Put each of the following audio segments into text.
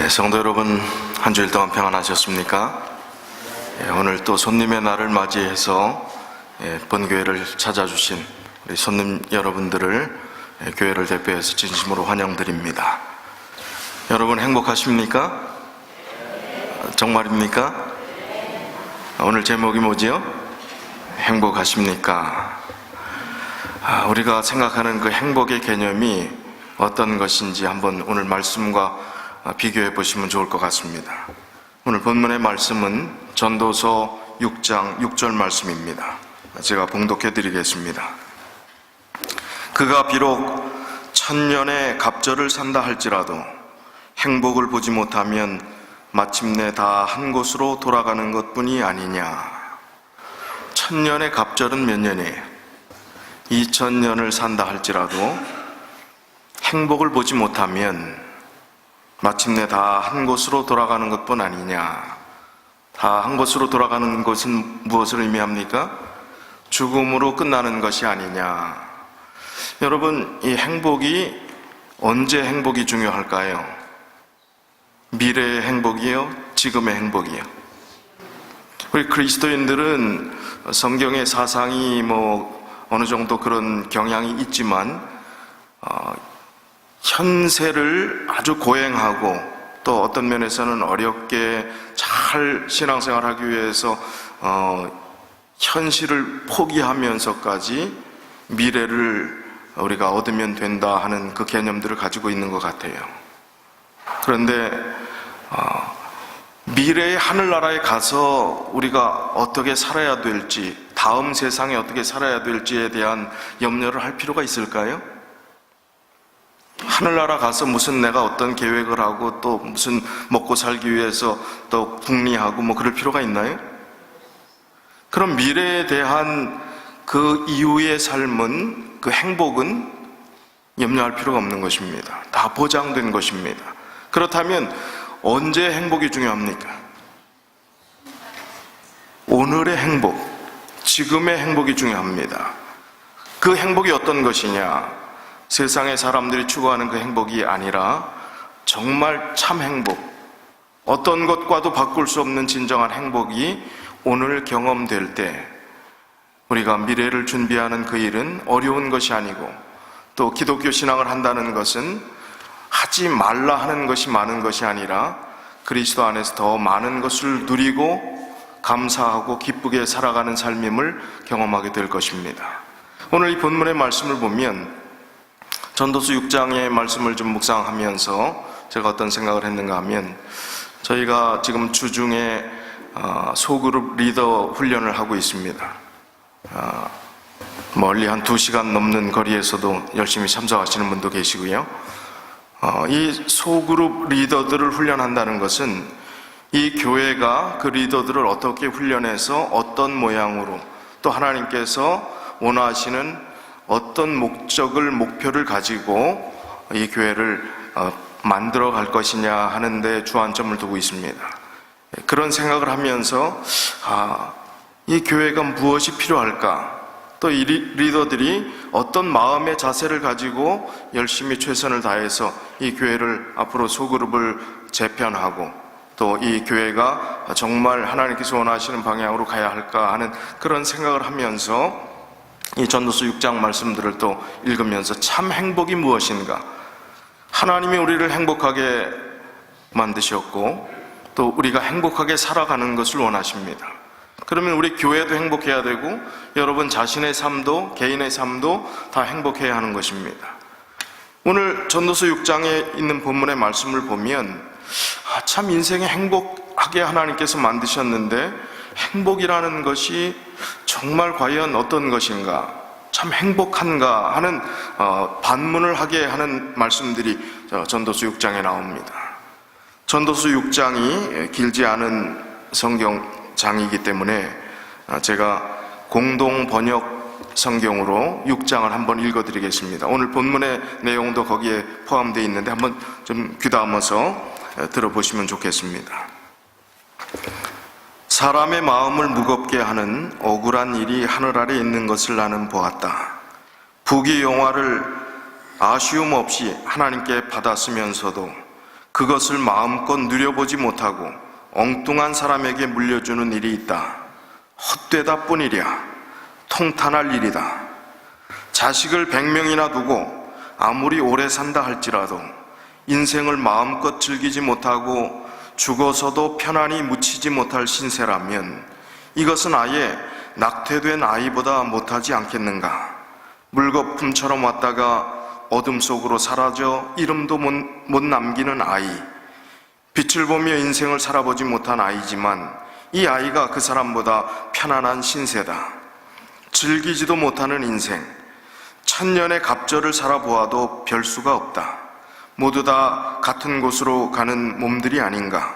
성도 여러분, 한 주일 동안 평안하셨습니까? 오늘 또 손님의 날을 맞이해서 본교회를 찾아주신 우리 손님 여러분들을 교회를 대표해서 진심으로 환영드립니다. 여러분 행복하십니까? 정말입니까? 오늘 제목이 뭐지요? 행복하십니까? 우리가 생각하는 그 행복의 개념이 어떤 것인지 한번 오늘 말씀과 비교해 보시면 좋을 것 같습니다. 오늘 본문의 말씀은 전도서 6장 6절 말씀입니다. 제가 봉독해 드리겠습니다. 그가 비록 천년의 갑절을 산다 할지라도 행복을 보지 못하면 마침내 다 한 곳으로 돌아가는 것뿐이 아니냐. 천년의 갑절은 몇 년이에요? 2000년을 산다 할지라도 행복을 보지 못하면 마침내 다 한 곳으로 돌아가는 것뿐 아니냐. 다 한 곳으로 돌아가는 것은 무엇을 의미합니까? 죽음으로 끝나는 것이 아니냐. 여러분, 이 행복이 언제 행복이 중요할까요? 미래의 행복이요? 지금의 행복이요? 우리 그리스도인들은 성경의 사상이 어느 정도 그런 경향이 있지만 현세를 아주 고행하고 또 어떤 면에서는 어렵게 잘 신앙생활하기 위해서 현실을 포기하면서까지 미래를 우리가 얻으면 된다 하는 그 개념들을 가지고 있는 것 같아요. 그런데 미래의 하늘나라에 가서 우리가 어떻게 살아야 될지, 다음 세상에 어떻게 살아야 될지에 대한 염려를 할 필요가 있을까요? 하늘나라 가서 무슨 내가 어떤 계획을 하고 또 무슨 먹고 살기 위해서 또 궁리하고 그럴 필요가 있나요? 그럼 미래에 대한 그 이후의 삶은, 그 행복은 염려할 필요가 없는 것입니다. 다 보장된 것입니다. 그렇다면 언제 행복이 중요합니까? 오늘의 행복, 지금의 행복이 중요합니다. 그 행복이 어떤 것이냐? 세상의 사람들이 추구하는 그 행복이 아니라 정말 참 행복, 어떤 것과도 바꿀 수 없는 진정한 행복이 오늘 경험될 때 우리가 미래를 준비하는 그 일은 어려운 것이 아니고, 또 기독교 신앙을 한다는 것은 하지 말라 하는 것이 많은 것이 아니라 그리스도 안에서 더 많은 것을 누리고 감사하고 기쁘게 살아가는 삶임을 경험하게 될 것입니다. 오늘 이 본문의 말씀을 보면 전도서 6장의 말씀을 좀 묵상하면서 제가 어떤 생각을 했는가 하면, 저희가 지금 주중에 소그룹 리더 훈련을 하고 있습니다. 멀리 한 2시간 넘는 거리에서도 열심히 참석하시는 분도 계시고요. 이 소그룹 리더들을 훈련한다는 것은 이 교회가 그 리더들을 어떻게 훈련해서 어떤 모양으로, 또 하나님께서 원하시는 어떤 목표를 가지고 이 교회를 만들어 갈 것이냐 하는 데 주안점을 두고 있습니다. 그런 생각을 하면서 이 교회가 무엇이 필요할까, 또 이 리더들이 어떤 마음의 자세를 가지고 열심히 최선을 다해서 이 교회를 앞으로 소그룹을 재편하고 또 이 교회가 정말 하나님께서 원하시는 방향으로 가야 할까 하는 그런 생각을 하면서 이 전도서 6장 말씀들을 또 읽으면서 참 행복이 무엇인가, 하나님이 우리를 행복하게 만드셨고 또 우리가 행복하게 살아가는 것을 원하십니다. 그러면 우리 교회도 행복해야 되고 여러분 자신의 삶도, 개인의 삶도 다 행복해야 하는 것입니다. 오늘 전도서 6장에 있는 본문의 말씀을 보면 참 인생에 행복하게 하나님께서 만드셨는데 행복이라는 것이 정말 과연 어떤 것인가, 참 행복한가 하는 반문을 하게 하는 말씀들이 전도서 6장에 나옵니다. 전도서 6장이 길지 않은 성경장이기 때문에 제가 공동 번역 성경으로 6장을 한번 읽어드리겠습니다. 오늘 본문의 내용도 거기에 포함되어 있는데 한번 좀 귀담아서 들어보시면 좋겠습니다. 사람의 마음을 무겁게 하는 억울한 일이 하늘 아래 있는 것을 나는 보았다. 부귀 영화를 아쉬움 없이 하나님께 받았으면서도 그것을 마음껏 누려보지 못하고 엉뚱한 사람에게 물려주는 일이 있다. 헛되다 뿐이랴. 통탄할 일이다. 자식을 100명이나 두고 아무리 오래 산다 할지라도 인생을 마음껏 즐기지 못하고 죽어서도 편안히 묻히지 못할 신세라면 이것은 아예 낙태된 아이보다 못하지 않겠는가. 물거품처럼 왔다가 어둠 속으로 사라져 이름도 못 남기는 아이, 빛을 보며 인생을 살아보지 못한 아이지만 이 아이가 그 사람보다 편안한 신세다. 즐기지도 못하는 인생, 천년의 갑절을 살아보아도 별 수가 없다. 모두 다 같은 곳으로 가는 몸들이 아닌가.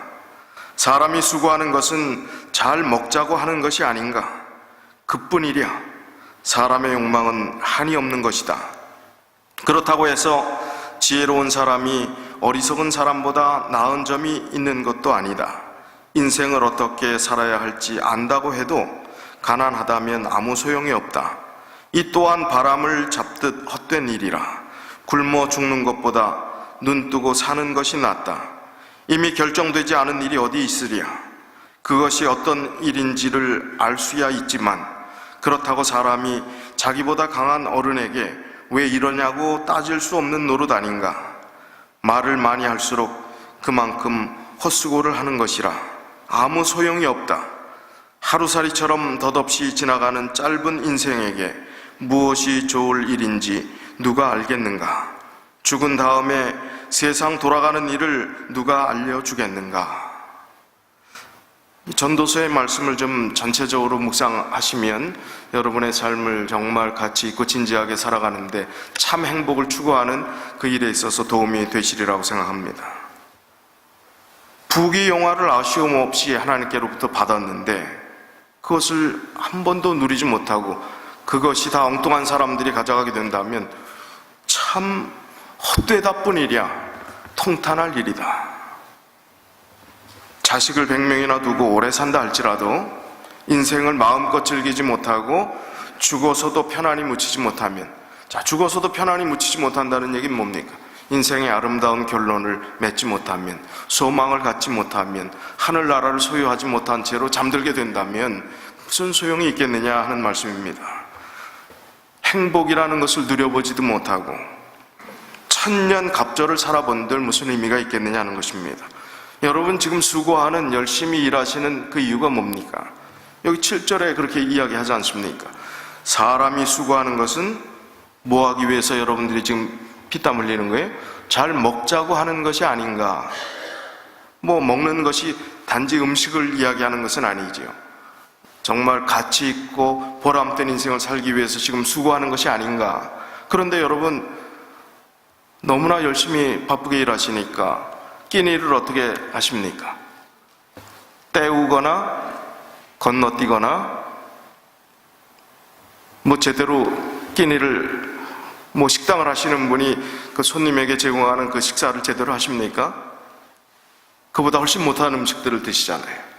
사람이 수고하는 것은 잘 먹자고 하는 것이 아닌가. 그뿐이랴. 사람의 욕망은 한이 없는 것이다. 그렇다고 해서 지혜로운 사람이 어리석은 사람보다 나은 점이 있는 것도 아니다. 인생을 어떻게 살아야 할지 안다고 해도 가난하다면 아무 소용이 없다. 이 또한 바람을 잡듯 헛된 일이라. 굶어 죽는 것보다 눈 뜨고 사는 것이 낫다. 이미 결정되지 않은 일이 어디 있으랴. 그것이 어떤 일인지를 알 수야 있지만 그렇다고 사람이 자기보다 강한 어른에게 왜 이러냐고 따질 수 없는 노릇 아닌가. 말을 많이 할수록 그만큼 헛수고를 하는 것이라 아무 소용이 없다. 하루살이처럼 덧없이 지나가는 짧은 인생에게 무엇이 좋을 일인지 누가 알겠는가. 죽은 다음에 세상 돌아가는 일을 누가 알려주겠는가. 전도서의 말씀을 좀 전체적으로 묵상하시면 여러분의 삶을 정말 가치 있고 진지하게 살아가는데 참 행복을 추구하는 그 일에 있어서 도움이 되시리라고 생각합니다. 부귀영화를 아쉬움 없이 하나님께로부터 받았는데 그것을 한 번도 누리지 못하고 그것이 다 엉뚱한 사람들이 가져가게 된다면 참 헛되다 뿐이랴. 통탄할 일이다. 자식을 100명이나 두고 오래 산다 할지라도 인생을 마음껏 즐기지 못하고 죽어서도 편안히 묻히지 못하면, 자, 죽어서도 편안히 묻히지 못한다는 얘기는 뭡니까? 인생의 아름다운 결론을 맺지 못하면, 소망을 갖지 못하면, 하늘나라를 소유하지 못한 채로 잠들게 된다면 무슨 소용이 있겠느냐 하는 말씀입니다. 행복이라는 것을 누려보지도 못하고 천년 갑절을 살아본들 무슨 의미가 있겠느냐 하는 것입니다. 여러분 지금 수고하는, 열심히 일하시는 그 이유가 뭡니까? 여기 7절에 그렇게 이야기하지 않습니까? 사람이 수고하는 것은 뭐 하기 위해서 여러분들이 지금 피땀 흘리는 거예요? 잘 먹자고 하는 것이 아닌가. 뭐 먹는 것이 단지 음식을 이야기하는 것은 아니지요. 정말 가치 있고 보람된 인생을 살기 위해서 지금 수고하는 것이 아닌가. 그런데 여러분 너무나 열심히 바쁘게 일하시니까 끼니를 어떻게 하십니까? 때우거나 건너뛰거나 뭐 제대로 끼니를 뭐 식당을 하시는 분이 그 손님에게 제공하는 그 식사를 제대로 하십니까? 그보다 훨씬 못한 음식들을 드시잖아요.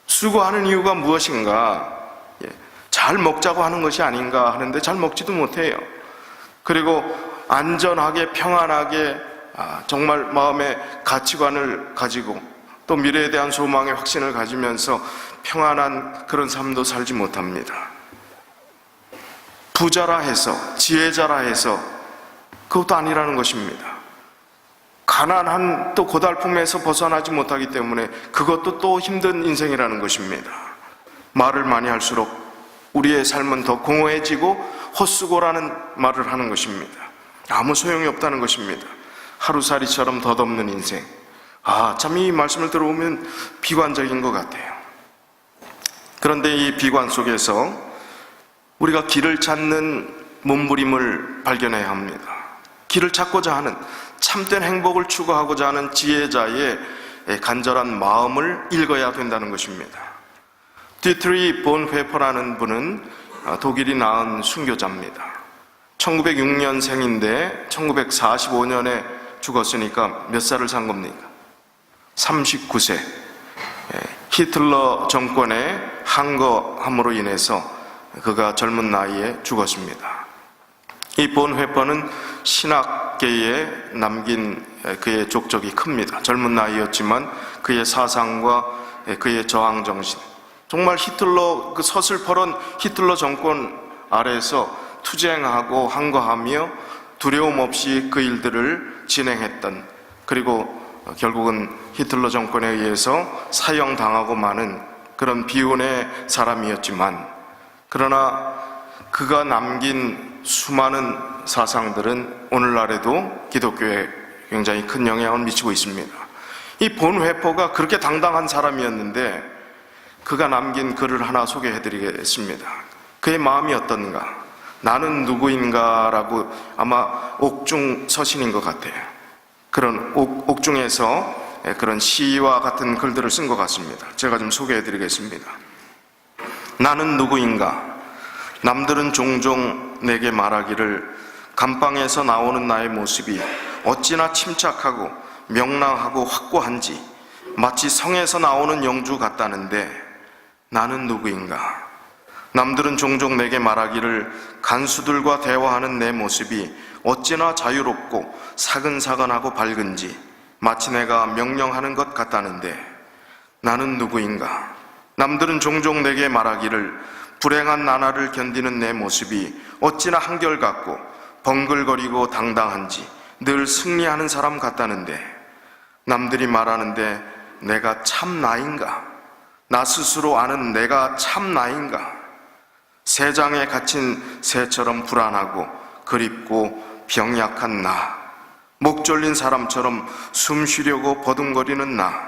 수고하는 이유가 무엇인가? 잘 먹자고 하는 것이 아닌가 하는데 잘 먹지도 못해요. 그리고 안전하게 평안하게 정말 마음의 가치관을 가지고 또 미래에 대한 소망의 확신을 가지면서 평안한 그런 삶도 살지 못합니다. 부자라 해서 지혜자라 해서 그것도 아니라는 것입니다. 가난한 또 고달픔에서 벗어나지 못하기 때문에 그것도 또 힘든 인생이라는 것입니다. 말을 많이 할수록 우리의 삶은 더 공허해지고 헛수고라는 말을 하는 것입니다. 아무 소용이 없다는 것입니다. 하루살이처럼 덧없는 인생. 참 이 말씀을 들어보면 비관적인 것 같아요. 그런데 이 비관 속에서 우리가 길을 찾는 몸부림을 발견해야 합니다. 길을 찾고자 하는, 참된 행복을 추구하고자 하는 지혜자의 간절한 마음을 읽어야 된다는 것입니다. 디트리 본회퍼라는 분은 독일이 낳은 순교자입니다. 1906년생인데 1945년에 죽었으니까 몇 살을 산 겁니까? 39세. 히틀러 정권의 항거함으로 인해서 그가 젊은 나이에 죽었습니다. 이 본회퍼는 신학 마지막계에 남긴 그의 족적이 큽니다. 젊은 나이였지만 그의 사상과 그의 저항 정신, 정말 히틀러, 그 서슬퍼런 히틀러 정권 아래에서 투쟁하고 항거하며 두려움 없이 그 일들을 진행했던, 그리고 결국은 히틀러 정권에 의해서 사형당하고 마는 그런 비운의 사람이었지만, 그러나 그가 남긴 수많은 사상들은 오늘날에도 기독교에 굉장히 큰 영향을 미치고 있습니다. 이 본회포가 그렇게 당당한 사람이었는데 그가 남긴 글을 하나 소개해드리겠습니다. 그의 마음이 어떤가? 나는 누구인가라고, 아마 옥중 서신인 것 같아요. 그런 옥중에서 그런 시와 같은 글들을 쓴 것 같습니다. 제가 좀 소개해드리겠습니다. 나는 누구인가? 남들은 종종 내게 말하기를 감방에서 나오는 나의 모습이 어찌나 침착하고 명랑하고 확고한지 마치 성에서 나오는 영주 같다는데 나는 누구인가? 남들은 종종 내게 말하기를 간수들과 대화하는 내 모습이 어찌나 자유롭고 사근사근하고 밝은지 마치 내가 명령하는 것 같다는데 나는 누구인가? 남들은 종종 내게 말하기를 불행한 나날을 견디는 내 모습이 어찌나 한결같고 벙글거리고 당당한지 늘 승리하는 사람 같다는데 남들이 말하는데 내가 참 나인가? 나 스스로 아는 내가 참 나인가? 새장에 갇힌 새처럼 불안하고 그립고 병약한 나, 목 졸린 사람처럼 숨 쉬려고 버둥거리는 나,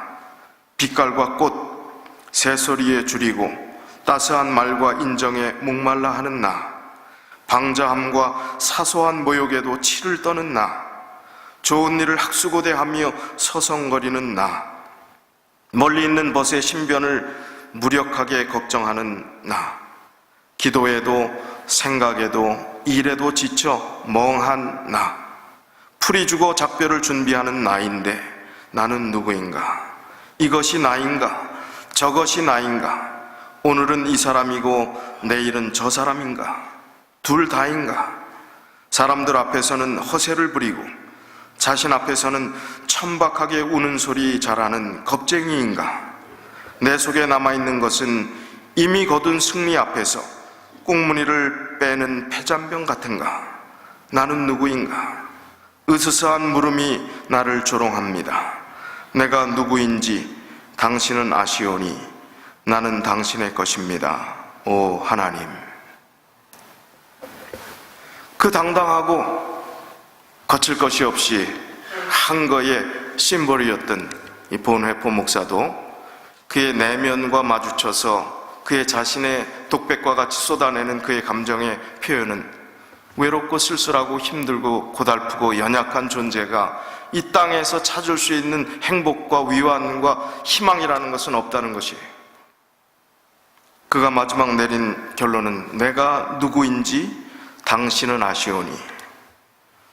빛깔과 꽃, 새소리에 줄이고 따스한 말과 인정에 목말라 하는 나, 방자함과 사소한 모욕에도 치를 떠는 나, 좋은 일을 학수고대하며 서성거리는 나, 멀리 있는 벗의 신변을 무력하게 걱정하는 나, 기도에도 생각에도 일에도 지쳐 멍한 나, 풀이 주고 작별을 준비하는 나인데 나는 누구인가? 이것이 나인가? 저것이 나인가? 오늘은 이 사람이고 내일은 저 사람인가? 둘 다인가? 사람들 앞에서는 허세를 부리고 자신 앞에서는 천박하게 우는 소리 잘하는 겁쟁이인가? 내 속에 남아있는 것은 이미 거둔 승리 앞에서 꽁무니를 빼는 폐잔병 같은가? 나는 누구인가? 으스스한 물음이 나를 조롱합니다. 내가 누구인지 당신은 아시오니 나는 당신의 것입니다. 오 하나님. 그 당당하고 거칠 것이 없이 한거의 심벌이었던 이 본회포 목사도 그의 내면과 마주쳐서 그의 자신의 독백과 같이 쏟아내는 그의 감정의 표현은 외롭고 쓸쓸하고 힘들고 고달프고 연약한 존재가 이 땅에서 찾을 수 있는 행복과 위안과 희망이라는 것은 없다는 것이에요. 그가 마지막 내린 결론은 내가 누구인지 당신은 아시오니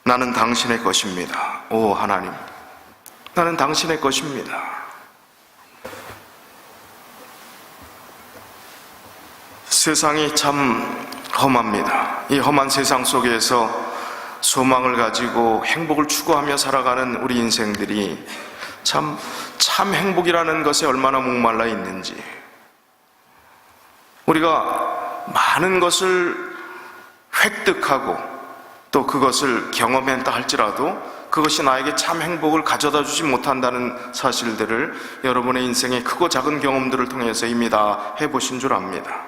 나는 당신의 것입니다. 오 하나님, 나는 당신의 것입니다. 세상이 참 험합니다. 이 험한 세상 속에서 소망을 가지고 행복을 추구하며 살아가는 우리 인생들이 참 행복이라는 것에 얼마나 목말라 있는지, 우리가 많은 것을 획득하고 또 그것을 경험했다 할지라도 그것이 나에게 참 행복을 가져다 주지 못한다는 사실들을 여러분의 인생의 크고 작은 경험들을 통해서 이미 다 해보신 줄 압니다.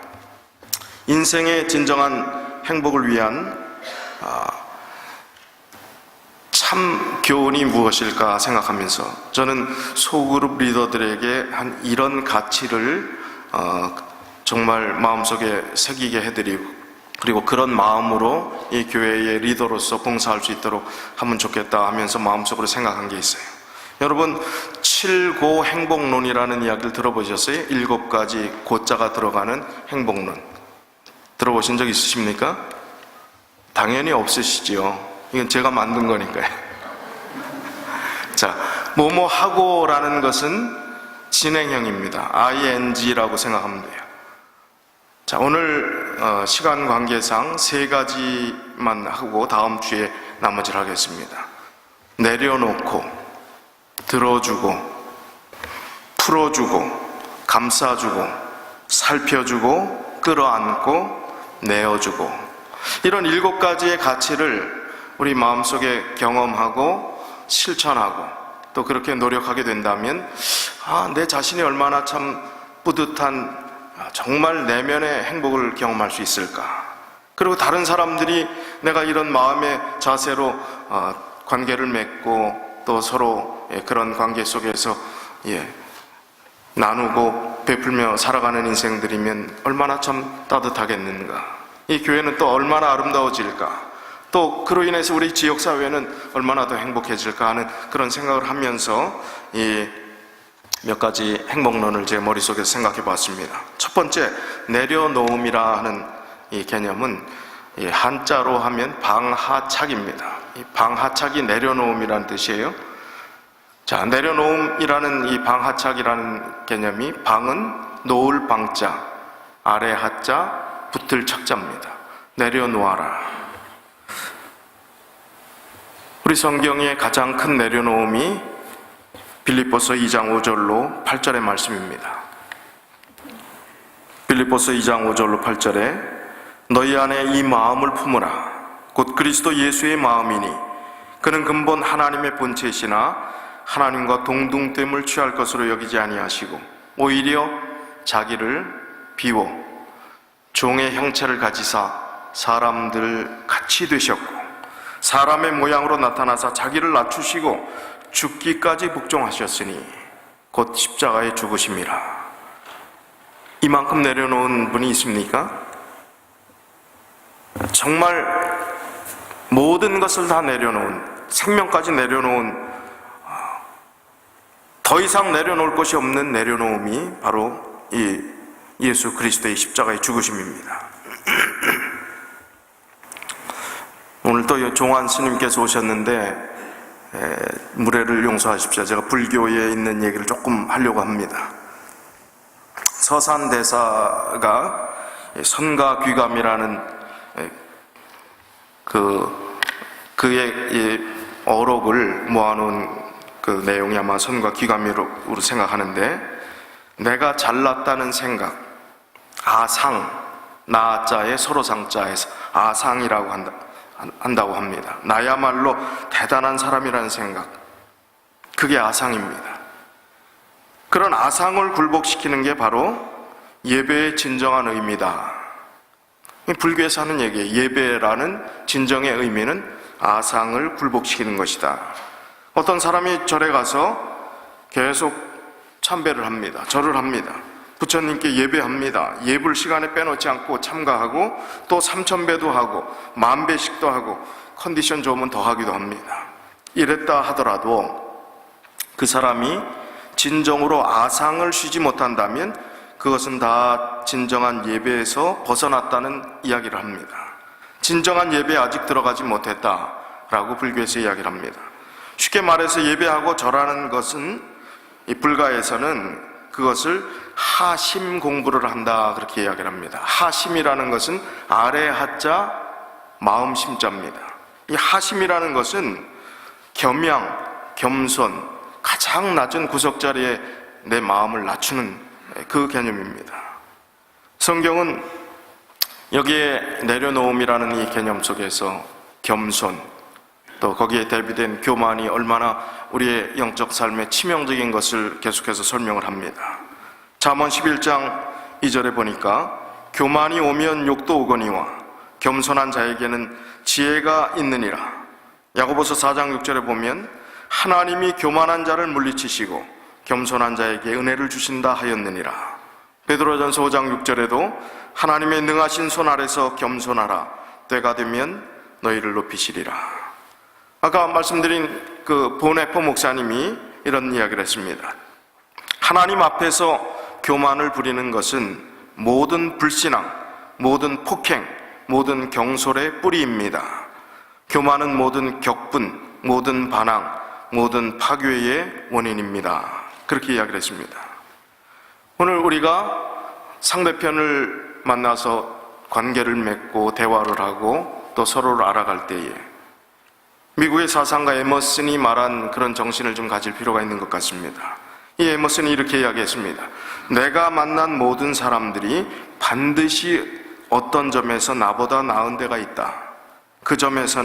인생의 진정한 행복을 위한 참 교훈이 무엇일까 생각하면서 저는 소그룹 리더들에게 한 이런 가치를 정말 마음속에 새기게 해드리고, 그리고 그런 마음으로 이 교회의 리더로서 봉사할 수 있도록 하면 좋겠다 하면서 마음속으로 생각한 게 있어요. 여러분 7고 행복론이라는 이야기를 들어보셨어요? 7가지 고자가 들어가는 행복론 들어보신 적 있으십니까? 당연히 없으시죠. 이건 제가 만든 거니까요. 자, 뭐뭐 하고라는 것은 진행형입니다. ing라고 생각하면 돼요. 자, 오늘 시간 관계상 3가지만 하고 다음 주에 나머지를 하겠습니다. 내려놓고 들어주고 풀어주고 감싸주고 살펴주고 끌어안고 내어주고, 이런 7가지의 가치를 우리 마음속에 경험하고 실천하고 또 그렇게 노력하게 된다면 내 자신이 얼마나 참 뿌듯한, 정말 내면의 행복을 경험할 수 있을까. 그리고 다른 사람들이 내가 이런 마음의 자세로 관계를 맺고 또 서로 그런 관계 속에서 나누고 베풀며 살아가는 인생들이면 얼마나 참 따뜻하겠는가. 이 교회는 또 얼마나 아름다워질까. 또 그로 인해서 우리 지역사회는 얼마나 더 행복해질까 하는 그런 생각을 하면서 이 몇 가지 행복론을 제 머릿속에서 생각해 봤습니다. 첫 번째, 내려놓음이라 하는 이 개념은 한자로 하면 방하착입니다. 이 방하착이 내려놓음이라는 뜻이에요. 자, 내려놓음이라는 이 방하착이라는 개념이, 방은 놓을 방자, 아래 하자, 붙을 착자입니다. 내려놓아라. 우리 성경의 가장 큰 내려놓음이 빌립보서 2장 5절로 8절의 말씀입니다. 빌립보서 2장 5절로 8절에 너희 안에 이 마음을 품으라. 곧 그리스도 예수의 마음이니 그는 근본 하나님의 본체시나 하나님과 동등됨을 취할 것으로 여기지 아니하시고 오히려 자기를 비워 종의 형체를 가지사 사람들 같이 되셨고 사람의 모양으로 나타나사 자기를 낮추시고 죽기까지 복종하셨으니 곧 십자가에 죽으심이라. 이만큼 내려놓은 분이 있습니까? 정말 모든 것을 다 내려놓은, 생명까지 내려놓은, 더 이상 내려놓을 것이 없는 내려놓음이 바로 이 예수 그리스도의 십자가의 죽으심입니다. 오늘 또 종환 스님께서 오셨는데 무례를 용서하십시오. 제가 불교에 있는 얘기를 조금 하려고 합니다. 서산대사가 선가귀감이라는 그의 어록을 모아놓은 그 내용이 아마 선가귀감으로 생각하는데, 내가 잘났다는 생각, 아상, 나자에 서로상자에서 아상이라고 한다고 합니다. 나야말로 대단한 사람이라는 생각, 그게 아상입니다. 그런 아상을 굴복시키는 게 바로 예배의 진정한 의미다. 불교에서 하는 얘기예요. 예배라는 진정의 의미는 아상을 굴복시키는 것이다. 어떤 사람이 절에 가서 계속 참배를 합니다. 절을 합니다. 부처님께 예배합니다. 예불 시간에 빼놓지 않고 참가하고 또 3000배도 하고 10,000배씩도 하고 컨디션 좋으면 더 하기도 합니다. 이랬다 하더라도 그 사람이 진정으로 아상을 쉬지 못한다면 그것은 다 진정한 예배에서 벗어났다는 이야기를 합니다. 진정한 예배에 아직 들어가지 못했다라고 불교에서 이야기를 합니다. 쉽게 말해서 예배하고 절하는 것은 이 불가에서는 그것을 하심 공부를 한다, 그렇게 이야기를 합니다. 하심이라는 것은 아래 하자 마음 심자입니다. 이 하심이라는 것은 겸양, 겸손, 가장 낮은 구석자리에 내 마음을 낮추는 그 개념입니다. 성경은 여기에 내려놓음이라는 이 개념 속에서 겸손, 또 거기에 대비된 교만이 얼마나 우리의 영적 삶에 치명적인 것을 계속해서 설명을 합니다. 잠언 11장 2절에 보니까 교만이 오면 욕도 오거니와 겸손한 자에게는 지혜가 있느니라. 야고보서 4장 6절에 보면 하나님이 교만한 자를 물리치시고 겸손한 자에게 은혜를 주신다 하였느니라. 베드로전서 5장 6절에도 하나님의 능하신 손 아래서 겸손하라. 때가 되면 너희를 높이시리라. 아까 말씀드린 그 보네포 목사님이 이런 이야기를 했습니다. 하나님 앞에서 교만을 부리는 것은 모든 불신앙, 모든 폭행, 모든 경솔의 뿌리입니다. 교만은 모든 격분, 모든 반항, 모든 파괴의 원인입니다. 그렇게 이야기를 했습니다. 오늘 우리가 상대편을 만나서 관계를 맺고 대화를 하고 또 서로를 알아갈 때에 미국의 사상가 에머슨이 말한 그런 정신을 좀 가질 필요가 있는 것 같습니다. 이 에머슨이 이렇게 이야기했습니다. 내가 만난 모든 사람들이 반드시 어떤 점에서 나보다 나은 데가 있다. 그 점에서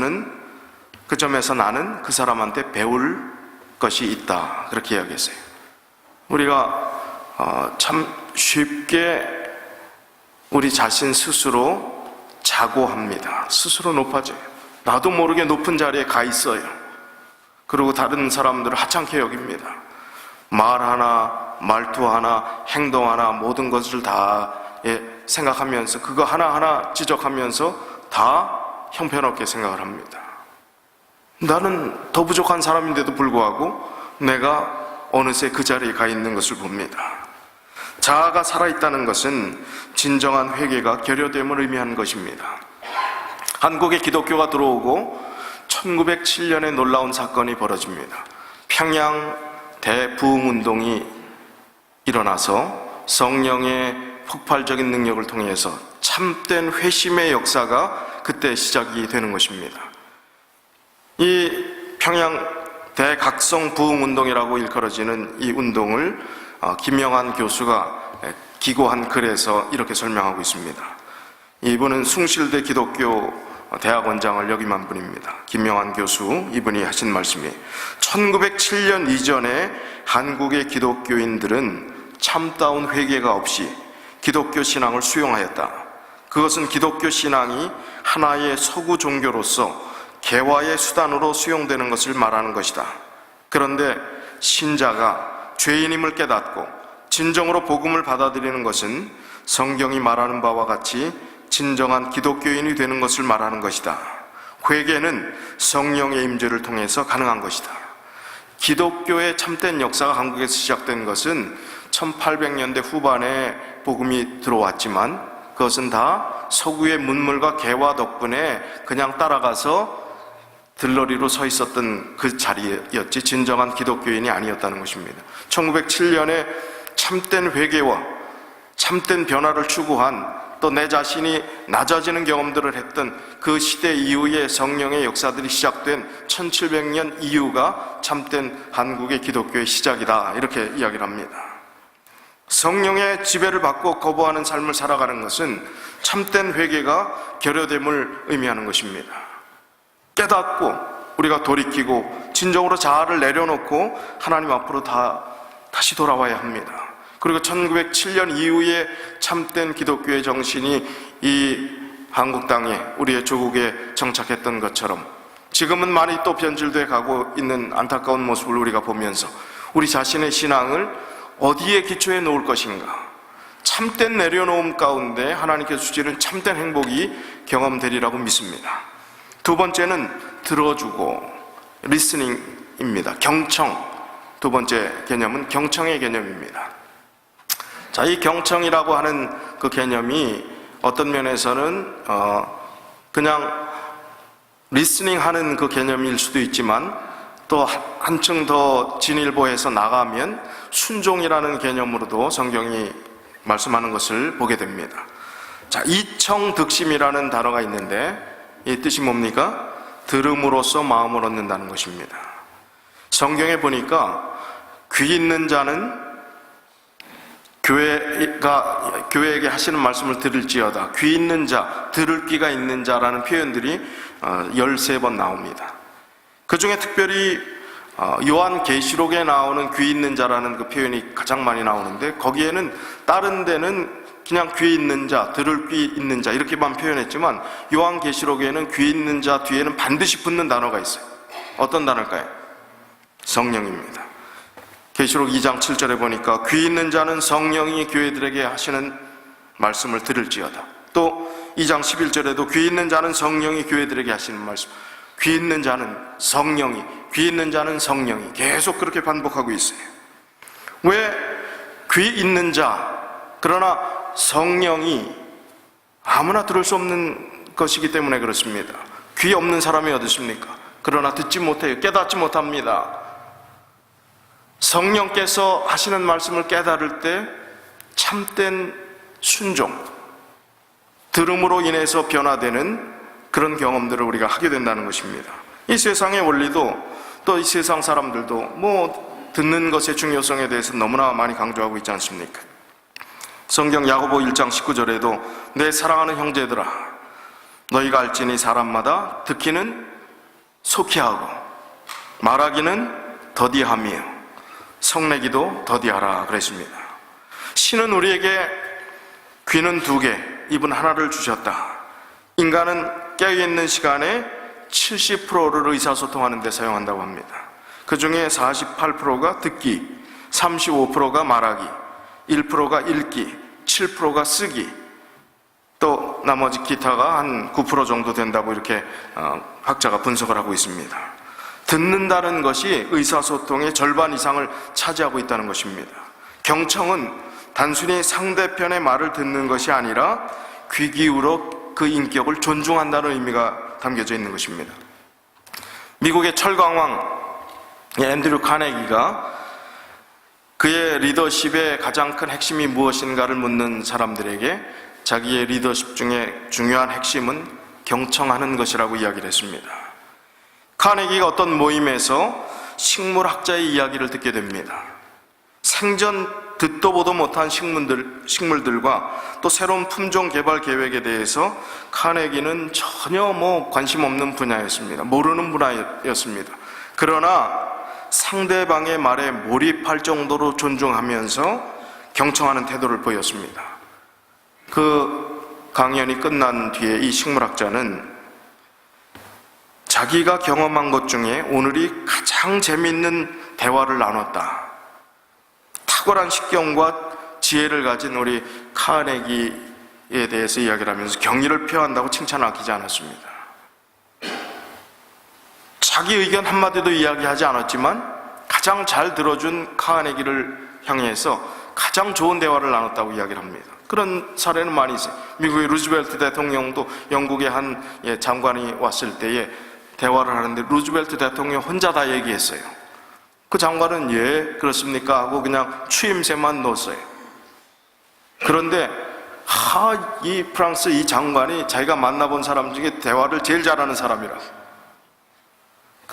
나는 그 사람한테 배울 것이 있다. 그렇게 이야기했어요. 우리가 참 쉽게 우리 자신 스스로 자고합니다. 스스로 높아져요. 나도 모르게 높은 자리에 가 있어요. 그리고 다른 사람들을 하찮게 여깁니다. 말 하나, 말투 하나, 행동 하나, 모든 것을 다 생각하면서 그거 하나하나 지적하면서 다 형편없게 생각을 합니다. 나는 더 부족한 사람인데도 불구하고 내가 어느새 그 자리에 가 있는 것을 봅니다. 자아가 살아있다는 것은 진정한 회개가 결여됨을 의미하는 것입니다. 한국에 기독교가 들어오고 1907년에 놀라운 사건이 벌어집니다. 평양 대부흥운동이 일어나서 성령의 폭발적인 능력을 통해서 참된 회심의 역사가 그때 시작이 되는 것입니다. 이 평양 대각성 부흥운동이라고 일컬어지는 이 운동을 김영한 교수가 기고한 글에서 이렇게 설명하고 있습니다. 이분은 숭실대 기독교 대학원장을 역임한 분입니다. 김영한 교수, 이분이 하신 말씀이 1907년 이전에 한국의 기독교인들은 참다운 회개가 없이 기독교 신앙을 수용하였다. 그것은 기독교 신앙이 하나의 서구 종교로서 개화의 수단으로 수용되는 것을 말하는 것이다. 그런데 신자가 죄인임을 깨닫고 진정으로 복음을 받아들이는 것은 성경이 말하는 바와 같이 진정한 기독교인이 되는 것을 말하는 것이다. 회개는 성령의 임재를 통해서 가능한 것이다. 기독교의 참된 역사가 한국에서 시작된 것은 1800년대 후반에 복음이 들어왔지만 그것은 다 서구의 문물과 개화 덕분에 그냥 따라가서 들러리로 서 있었던 그 자리였지 진정한 기독교인이 아니었다는 것입니다. 1907년에 참된 회개와 참된 변화를 추구한 또 내 자신이 낮아지는 경험들을 했던 그 시대 이후의 성령의 역사들이 시작된 1700년 이후가 참된 한국의 기독교의 시작이다. 이렇게 이야기를 합니다. 성령의 지배를 받고 거부하는 삶을 살아가는 것은 참된 회개가 결여됨을 의미하는 것입니다. 깨닫고 우리가 돌이키고 진정으로 자아를 내려놓고 하나님 앞으로 다시 돌아와야 합니다. 그리고 1907년 이후에 참된 기독교의 정신이 이 한국 땅에 우리의 조국에 정착했던 것처럼 지금은 많이 또 변질돼 가고 있는 안타까운 모습을 우리가 보면서 우리 자신의 신앙을 어디에 기초해 놓을 것인가, 참된 내려놓음 가운데 하나님께서 주시는 참된 행복이 경험되리라고 믿습니다. 두 번째는 들어주고 리스닝입니다. 경청. 두 번째 개념은 경청의 개념입니다. 자, 이 경청이라고 하는 그 개념이 어떤 면에서는 그냥 리스닝하는 그 개념일 수도 있지만 또 한층 더 진일보해서 나가면 순종이라는 개념으로도 성경이 말씀하는 것을 보게 됩니다. 자, 이청득심이라는 단어가 있는데 이 뜻이 뭡니까? 들음으로써 마음을 얻는다는 것입니다. 성경에 보니까 귀 있는 자는 교회에게 하시는 말씀을 들을지어다. 귀 있는 자, 들을 귀가 있는 자라는 표현들이 13번 나옵니다. 그 중에 특별히 요한계시록에 나오는 귀 있는 자라는 그 표현이 가장 많이 나오는데 거기에는 다른 데는 그냥 귀 있는 자, 들을 귀 있는 자 이렇게만 표현했지만 요한계시록에는 귀 있는 자 뒤에는 반드시 붙는 단어가 있어요. 어떤 단어일까요? 성령입니다. 계시록 2장 7절에 보니까 귀 있는 자는 성령이 교회들에게 하시는 말씀을 들을지어다. 또 2장 11절에도 귀 있는 자는 성령이 교회들에게 하시는 말씀, 귀 있는 자는 성령이, 귀 있는 자는 성령이 계속 그렇게 반복하고 있어요. 왜 귀 있는 자, 그러나 성령이 아무나 들을 수 없는 것이기 때문에 그렇습니다. 귀 없는 사람이 어디 있습니까? 그러나 듣지 못해요. 깨닫지 못합니다. 성령께서 하시는 말씀을 깨달을 때 참된 순종, 들음으로 인해서 변화되는 그런 경험들을 우리가 하게 된다는 것입니다. 이 세상의 원리도 또 이 세상 사람들도 뭐 듣는 것의 중요성에 대해서 너무나 많이 강조하고 있지 않습니까? 성경 야고보 1장 19절에도 내 사랑하는 형제들아 너희가 알지니 사람마다 듣기는 속히 하고 말하기는 더디하며 성내기도 더디하라 그랬습니다. 신은 우리에게 귀는 2개, 입은 하나를 주셨다. 인간은 깨어있는 시간에 70%를 의사소통하는 데 사용한다고 합니다. 그 중에 48%가 듣기, 35%가 말하기, 1%가 읽기, 7%가 쓰기, 또 나머지 기타가 한 9% 정도 된다고 이렇게 학자가 분석을 하고 있습니다. 듣는다는 것이 의사소통의 절반 이상을 차지하고 있다는 것입니다. 경청은 단순히 상대편의 말을 듣는 것이 아니라 귀 기울여 그 인격을 존중한다는 의미가 담겨져 있는 것입니다. 미국의 철강왕 앤드류 카네기가 그의 리더십의 가장 큰 핵심이 무엇인가를 묻는 사람들에게 자기의 리더십 중에 중요한 핵심은 경청하는 것이라고 이야기를 했습니다. 카네기가 어떤 모임에서 식물학자의 이야기를 듣게 됩니다. 생전 듣도 보도 못한 식물들과 또 새로운 품종 개발 계획에 대해서 카네기는 전혀 관심 없는 분야였습니다. 모르는 분야였습니다. 그러나 상대방의 말에 몰입할 정도로 존중하면서 경청하는 태도를 보였습니다. 그 강연이 끝난 뒤에 이 식물학자는 자기가 경험한 것 중에 오늘이 가장 재미있는 대화를 나눴다. 탁월한 식견과 지혜를 가진 우리 카네기에 대해서 이야기를 하면서 경의를 표한다고 칭찬을 아끼지 않았습니다. 자기 의견 한마디도 이야기하지 않았지만 가장 잘 들어준 카네기를 향해서 가장 좋은 대화를 나눴다고 이야기를 합니다. 그런 사례는 많이 있어요. 미국의 루즈벨트 대통령도 영국의 한 장관이 왔을 때에 대화를 하는데 루즈벨트 대통령 혼자 다 얘기했어요. 그 장관은 예 그렇습니까 하고 그냥 추임새만 넣었어요. 그런데 이 프랑스 이 장관이 자기가 만나본 사람 중에 대화를 제일 잘하는 사람이라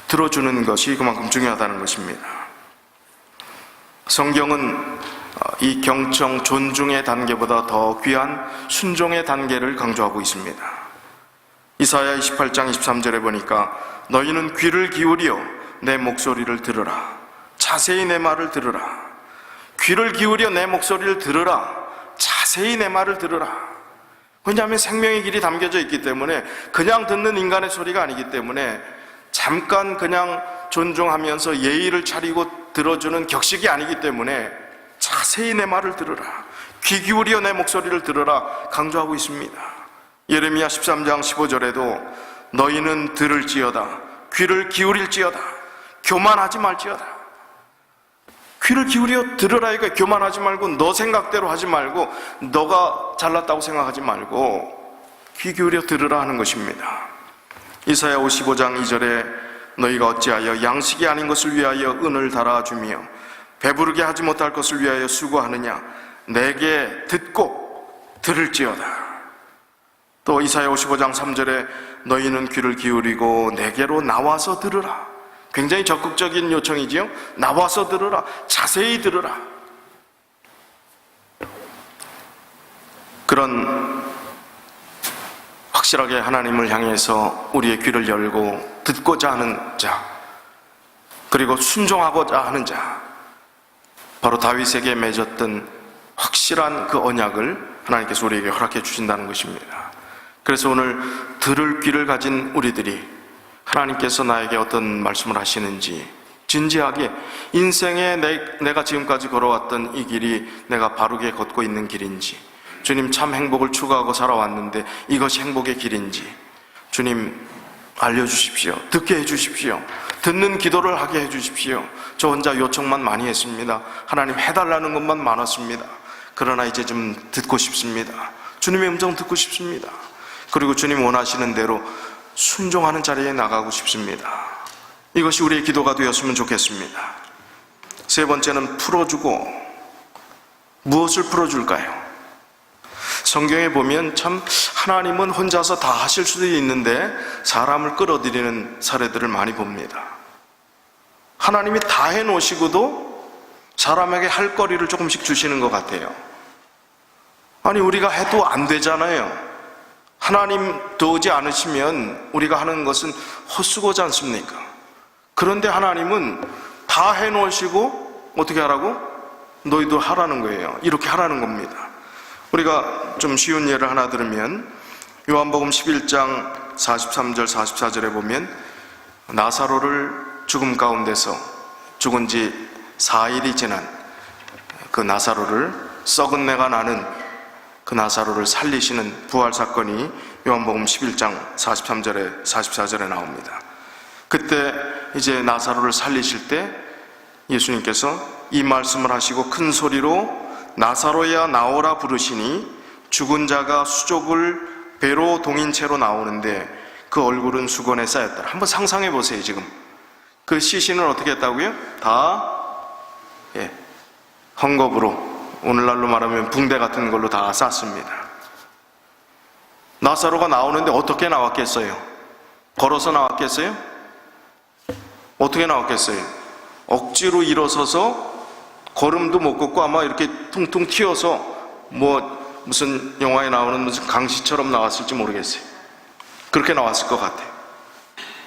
들어주는 것이 그만큼 중요하다는 것입니다. 성경은 이 경청 존중의 단계보다 더 귀한 순종의 단계를 강조하고 있습니다. 이사야 28장 23절에 보니까 너희는 귀를 기울여 내 목소리를 들으라. 자세히 내 말을 들으라. 귀를 기울여 내 목소리를 들으라. 자세히 내 말을 들으라. 왜냐하면 생명의 길이 담겨져 있기 때문에 그냥 듣는 인간의 소리가 아니기 때문에 잠깐 그냥 존중하면서 예의를 차리고 들어주는 격식이 아니기 때문에 자세히 내 말을 들으라. 귀 기울여 내 목소리를 들으라 강조하고 있습니다. 예레미야 13장 15절에도 너희는 들을지어다. 귀를 기울일지어다. 교만하지 말지어다. 귀를 기울여 들으라. 이거 교만하지 말고 너 생각대로 하지 말고 너가 잘났다고 생각하지 말고 귀 기울여 들으라 하는 것입니다. 이사야 55장 2절에 너희가 어찌하여 양식이 아닌 것을 위하여 은을 달아주며 배부르게 하지 못할 것을 위하여 수고하느냐. 내게 듣고 들을지어다. 또 이사야 55장 3절에 너희는 귀를 기울이고 내게로 나와서 들으라. 굉장히 적극적인 요청이지요. 나와서 들으라. 자세히 들으라. 그런 확실하게 하나님을 향해서 우리의 귀를 열고 듣고자 하는 자, 그리고 순종하고자 하는 자, 바로 다윗에게 맺었던 확실한 그 언약을 하나님께서 우리에게 허락해 주신다는 것입니다. 그래서 오늘 들을 귀를 가진 우리들이 하나님께서 나에게 어떤 말씀을 하시는지 진지하게 인생에 내가 지금까지 걸어왔던 이 길이 내가 바르게 걷고 있는 길인지, 주님 참 행복을 추구하고 살아왔는데 이것이 행복의 길인지 주님 알려주십시오. 듣게 해주십시오. 듣는 기도를 하게 해주십시오. 저 혼자 요청만 많이 했습니다. 하나님 해달라는 것만 많았습니다. 그러나 이제 좀 듣고 싶습니다. 주님의 음성 듣고 싶습니다. 그리고 주님 원하시는 대로 순종하는 자리에 나가고 싶습니다. 이것이 우리의 기도가 되었으면 좋겠습니다. 세 번째는 풀어주고, 무엇을 풀어줄까요? 성경에 보면 참 하나님은 혼자서 다 하실 수도 있는데 사람을 끌어들이는 사례들을 많이 봅니다. 하나님이 다 해놓으시고도 사람에게 할 거리를 조금씩 주시는 것 같아요. 아니, 우리가 해도 안 되잖아요. 하나님 도우지 않으시면 우리가 하는 것은 헛수고지 않습니까? 그런데 하나님은 다 해놓으시고 어떻게 하라고? 너희도 하라는 거예요. 이렇게 하라는 겁니다. 우리가 좀 쉬운 예를 하나 들으면 요한복음 11장 43절 44절에 보면 나사로를 죽음 가운데서 죽은 지 4일이 지난 그 나사로를, 썩은 내가 나는 그 나사로를 살리시는 부활 사건이 요한복음 11장 43절에 44절에 나옵니다. 그때 이제 나사로를 살리실 때 예수님께서 이 말씀을 하시고 큰 소리로 나사로야 나오라 부르시니 죽은 자가 수족을 배로 동인 채로 나오는데 그 얼굴은 수건에 쌓였다. 한번 상상해 보세요. 지금 그 시신을 어떻게 했다고요? 다 헝겊으로, 오늘날로 말하면 붕대 같은 걸로 다 쌌습니다. 나사로가 나오는데 어떻게 나왔겠어요? 걸어서 나왔겠어요? 어떻게 나왔겠어요? 억지로 일어서서 걸음도 못 걷고 아마 이렇게 퉁퉁 튀어서 무슨 영화에 나오는 무슨 강시처럼 나왔을지 모르겠어요. 그렇게 나왔을 것 같아요.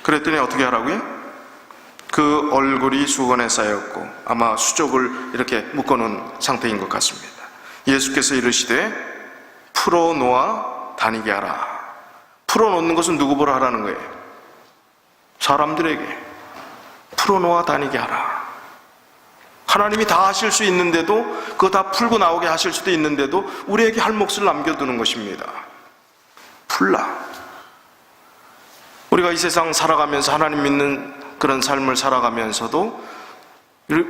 그랬더니 어떻게 하라고요? 그 얼굴이 수건에 쌓였고 아마 수족을 이렇게 묶어놓은 상태인 것 같습니다. 예수께서 이르시되 풀어놓아 다니게 하라. 풀어놓는 것은 누구 보러 하라는 거예요? 사람들에게 풀어놓아 다니게 하라. 하나님이 다 하실 수 있는데도, 그거 다 풀고 나오게 하실 수도 있는데도 우리에게 할 몫을 남겨두는 것입니다. 풀라. 우리가 이 세상 살아가면서 하나님 믿는 그런 삶을 살아가면서도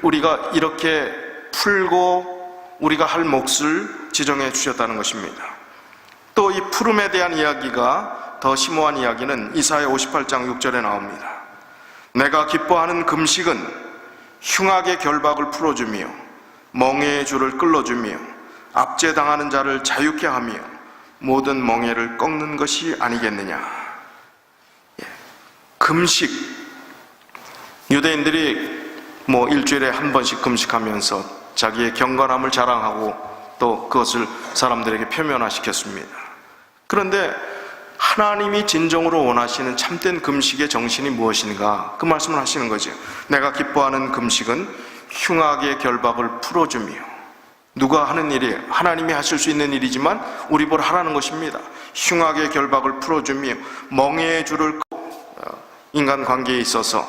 우리가 이렇게 풀고 우리가 할 몫을 지정해 주셨다는 것입니다. 또 이 푸름에 대한 이야기가 더 심오한 이야기는 이사야 58장 6절에 나옵니다. 내가 기뻐하는 금식은 흉악의 결박을 풀어주며 멍에의 줄을 끌어주며 압제당하는 자를 자유케 하며 모든 멍에를 꺾는 것이 아니겠느냐. 금식, 유대인들이 일주일에 한 번씩 금식하면서 자기의 경건함을 자랑하고 또 그것을 사람들에게 표면화시켰습니다. 그런데 하나님이 진정으로 원하시는 참된 금식의 정신이 무엇인가? 그 말씀을 하시는 거죠. 내가 기뻐하는 금식은 흉악의 결박을 풀어주며, 누가 하는 일이에요? 하나님이 하실 수 있는 일이지만 우리 보러 하라는 것입니다. 흉악의 결박을 풀어주며 멍에의 줄을 인간관계에 있어서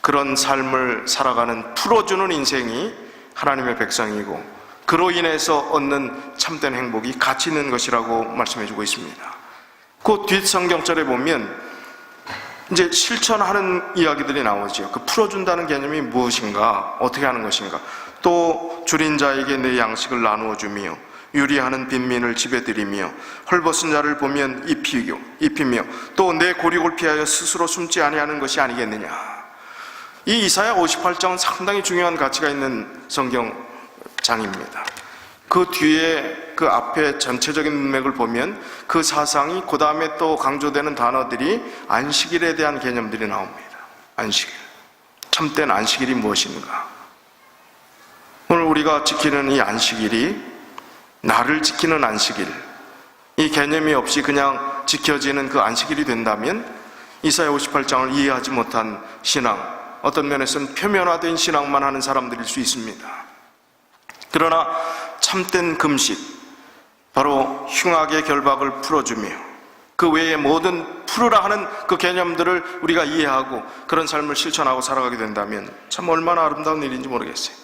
그런 삶을 살아가는, 풀어주는 인생이 하나님의 백성이고 그로 인해서 얻는 참된 행복이 가치 있는 것이라고 말씀해 주고 있습니다. 그 뒷 성경절에 보면 이제 실천하는 이야기들이 나오죠. 그 풀어준다는 개념이 무엇인가, 어떻게 하는 것인가. 또 줄인 자에게 내 양식을 나누어 주며 유리하는 빈민을 집에 들이며 헐벗은 자를 보면 입히며 또 내 고립을 피하여 스스로 숨지 아니하는 것이 아니겠느냐. 이 이사야 58장은 상당히 중요한 가치가 있는 성경장입니다. 그 뒤에 그 앞에 전체적인 문맥을 보면 그 사상이 그 다음에 또 강조되는 단어들이 안식일에 대한 개념들이 나옵니다. 안식일, 참된 안식일이 무엇인가. 오늘 우리가 지키는 이 안식일이 나를 지키는 안식일, 이 개념이 없이 그냥 지켜지는 그 안식일이 된다면 이사야 58장을 이해하지 못한 신앙, 어떤 면에서는 표면화된 신앙만 하는 사람들일 수 있습니다. 그러나 참된 금식, 바로 흉악의 결박을 풀어주며 그 외에 모든 풀으라 하는 그 개념들을 우리가 이해하고 그런 삶을 실천하고 살아가게 된다면 참 얼마나 아름다운 일인지 모르겠어요.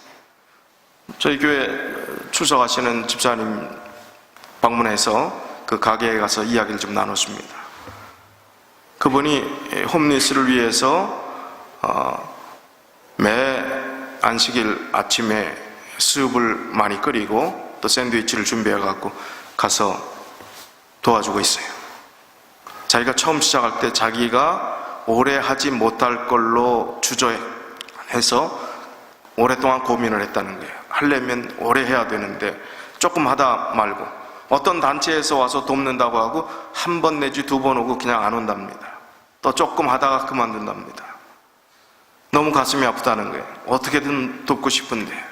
저희 교회 출석하시는 집사님 방문해서 그 가게에 가서 이야기를 좀 나눴습니다. 그분이 홈리스를 위해서 매 안식일 아침에 수육을 많이 끓이고 또 샌드위치를 준비해갖고 가서 도와주고 있어요. 자기가 처음 시작할 때 자기가 오래 하지 못할 걸로 주저해서 오랫동안 고민을 했다는 거예요. 하려면 오래 해야 되는데 조금 하다 말고 어떤 단체에서 와서 돕는다고 하고 한 번 내지 두 번 오고 그냥 안 온답니다. 또 조금 하다가 그만둔답니다. 너무 가슴이 아프다는 거예요. 어떻게든 돕고 싶은데.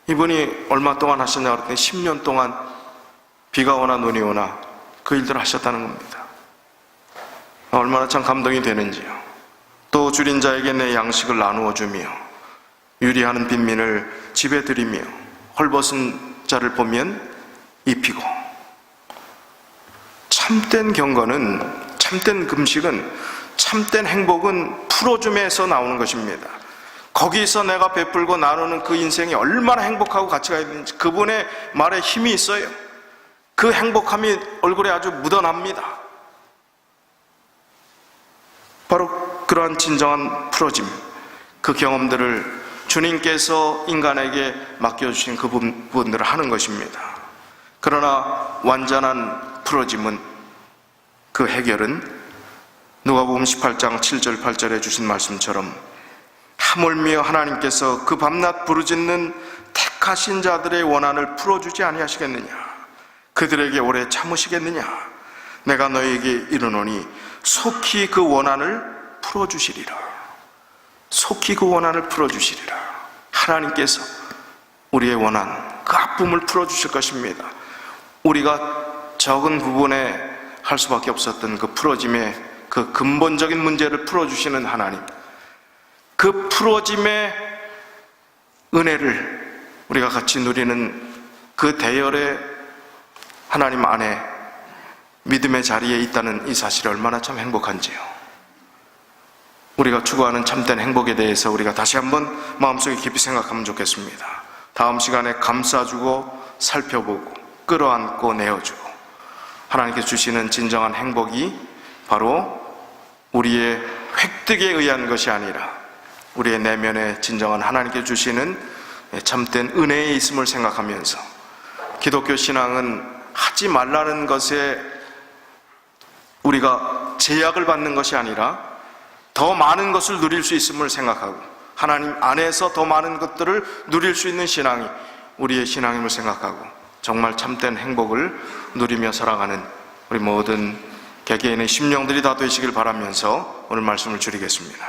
이분이 얼마 동안 하셨냐고 그랬더니 10년 동안 비가 오나 눈이 오나 그 일들을 하셨다는 겁니다. 얼마나 참 감동이 되는지요. 또 줄인 자에게 내 양식을 나누어 주며 유리하는 빈민을 집에 들이며 헐벗은 자를 보면 입히고. 참된 경건은, 참된 금식은, 참된 행복은 풀어줌에서 나오는 것입니다. 거기서 내가 베풀고 나누는 그 인생이 얼마나 행복하고 가치가 있는지 그분의 말에 힘이 있어요. 그 행복함이 얼굴에 아주 묻어납니다. 바로 그러한 진정한 풀어짐, 그 경험들을 주님께서 인간에게 맡겨주신 그 부분들을 하는 것입니다. 그러나 완전한 풀어짐은, 그 해결은 누가복음 18장 7절 8절에 주신 말씀처럼 하물며 하나님께서 그 밤낮 부르짖는 택하신 자들의 원한을 풀어주지 아니하시겠느냐? 그들에게 오래 참으시겠느냐? 내가 너에게 이르노니 속히 그 원한을 풀어주시리라. 속히 그 원한을 풀어주시리라. 하나님께서 우리의 원한, 그 아픔을 풀어주실 것입니다. 우리가 적은 부분에 할 수밖에 없었던 그 풀어짐의 그 근본적인 문제를 풀어주시는 하나님, 그 풀어짐의 은혜를 우리가 같이 누리는 그 대열의 하나님 안에 믿음의 자리에 있다는 이 사실이 얼마나 참 행복한지요. 우리가 추구하는 참된 행복에 대해서 우리가 다시 한번 마음속에 깊이 생각하면 좋겠습니다. 다음 시간에 감싸주고 살펴보고 끌어안고 내어주고 하나님께서 주시는 진정한 행복이 바로 우리의 획득에 의한 것이 아니라 우리의 내면에 진정한 하나님께 주시는 참된 은혜에 있음을 생각하면서 기독교 신앙은 하지 말라는 것에 우리가 제약을 받는 것이 아니라 더 많은 것을 누릴 수 있음을 생각하고 하나님 안에서 더 많은 것들을 누릴 수 있는 신앙이 우리의 신앙임을 생각하고 정말 참된 행복을 누리며 살아가는 우리 모든 개개인의 심령들이 다 되시길 바라면서 오늘 말씀을 줄이겠습니다.